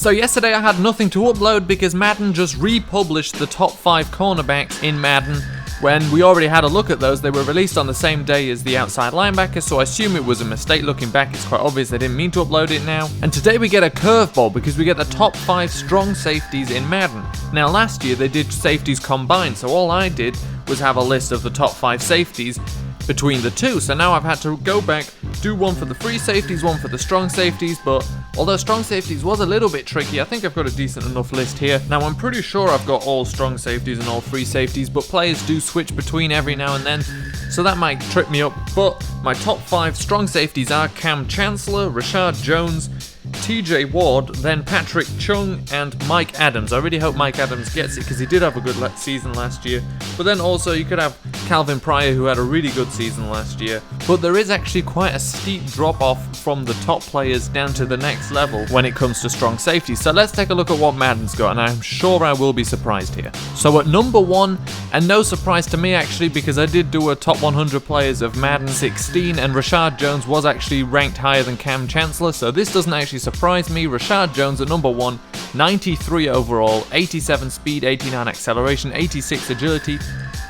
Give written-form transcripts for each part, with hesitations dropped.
So yesterday I had nothing to upload because Madden just republished the top 5 cornerbacks in Madden. When we already had a look at those, they were released on the same day as the outside linebacker, so I assume it was a mistake. Looking back, it's quite obvious they didn't mean to upload it now. And today we get a curveball because we get the top 5 strong safeties in Madden. Now last year they did safeties combined, so all I did was have a list of the top 5 safeties between the two. So now I've had to go back, do one for the free safeties, one for the strong safeties, but although strong safeties was a little bit tricky, I think I've got a decent enough list here. Now I'm pretty sure I've got all strong safeties and all free safeties, but players do switch between every now and then, so that might trip me up. But my top 5 strong safeties are Cam Chancellor, Rashard Jones, TJ Ward, then Patrick Chung and Mike Adams. I really hope Mike Adams gets it because he did have a good season last year. But then also you could have Calvin Pryor, who had a really good season last year. But there is actually quite a steep drop off from the top players down to the next level when it comes to strong safety. So let's take a look at what Madden's got, and I'm sure I will be surprised here. So at number 1, and no surprise to me actually, because I did do a top 100 players of Madden 16 and Rashard Jones was actually ranked higher than Cam Chancellor, so this doesn't actually surprise me. Rashard Jones at number 1, 93 overall, 87 speed, 89 acceleration, 86 agility,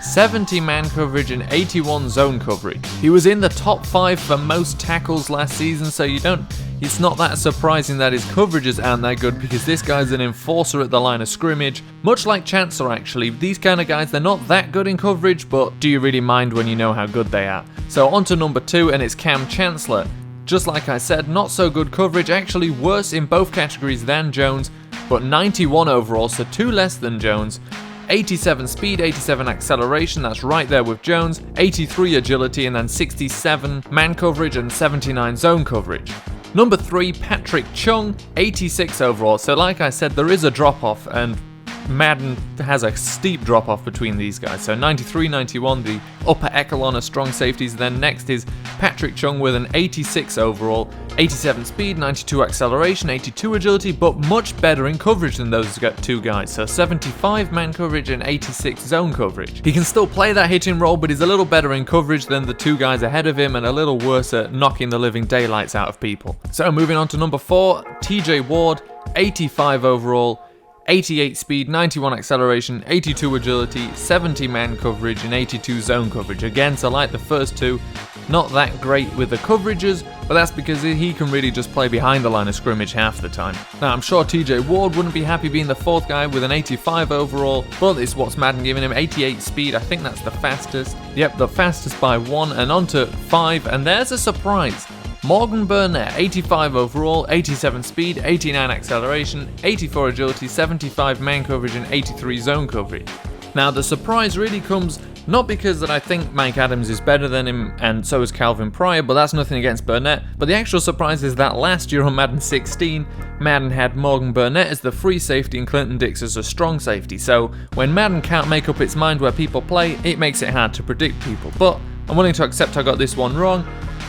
70 man coverage and 81 zone coverage. He was in the top 5 for most tackles last season, so it's not that surprising that his coverages aren't that good because this guy's an enforcer at the line of scrimmage. Much like Chancellor actually, these kind of guys, they're not that good in coverage, but do you really mind when you know how good they are? So on to number 2, and it's Cam Chancellor. Just like I said, not so good coverage, actually worse in both categories than Jones, but 91 overall, so 2 less than Jones. 87 speed, 87 acceleration, that's right there with Jones, 83 agility, and then 67 man coverage and 79 zone coverage. Number 3, Patrick Chung, 86 overall, so like I said, there is a drop off, and Madden has a steep drop off between these guys. So 93, 91, the upper echelon of strong safeties. Then next is Patrick Chung with an 86 overall, 87 speed, 92 acceleration, 82 agility, but much better in coverage than those two guys. So 75 man coverage and 86 zone coverage. He can still play that hitting role, but he's a little better in coverage than the 2 guys ahead of him and a little worse at knocking the living daylights out of people. So moving on to number 4, TJ Ward, 85 overall, 88 speed, 91 acceleration, 82 agility, 70 man coverage and 82 zone coverage. Again, so like the first 2, not that great with the coverages, but that's because he can really just play behind the line of scrimmage half the time. Now I'm sure TJ Ward wouldn't be happy being the 4th guy with an 85 overall, but it's what's Madden giving him. 88 speed, I think that's the fastest. Yep, the fastest by 1, and on to 5, and there's a surprise. Morgan Burnett, 85 overall, 87 speed, 89 acceleration, 84 agility, 75 man coverage and 83 zone coverage. Now the surprise really comes not because that I think Mike Adams is better than him and so is Calvin Pryor, but that's nothing against Burnett, but the actual surprise is that last year on Madden 16, Madden had Morgan Burnett as the free safety and Clinton Dix as a strong safety, so when Madden can't make up its mind where people play, it makes it hard to predict people, but I'm willing to accept I got this one wrong.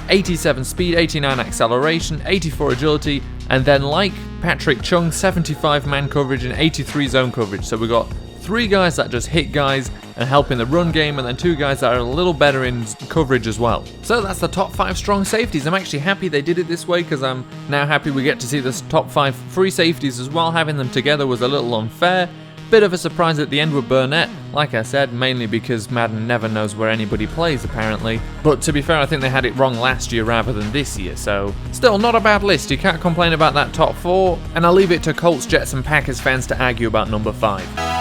87 speed, 89 acceleration, 84 agility, and then like Patrick Chung, 75 man coverage and 83 zone coverage. So we got 3 guys that just hit guys and help in the run game, and then 2 guys that are a little better in coverage as well. So that's the top 5 strong safeties. I'm actually happy they did it this way because I'm now happy we get to see the top 5 free safeties as well. Having them together was a little unfair. Bit of a surprise at the end with Burnett, like I said, mainly because Madden never knows where anybody plays apparently. But to be fair, I think they had it wrong last year rather than this year, so still not a bad list. You can't complain about that top 4, and I'll leave it to Colts, Jets and Packers fans to argue about number 5.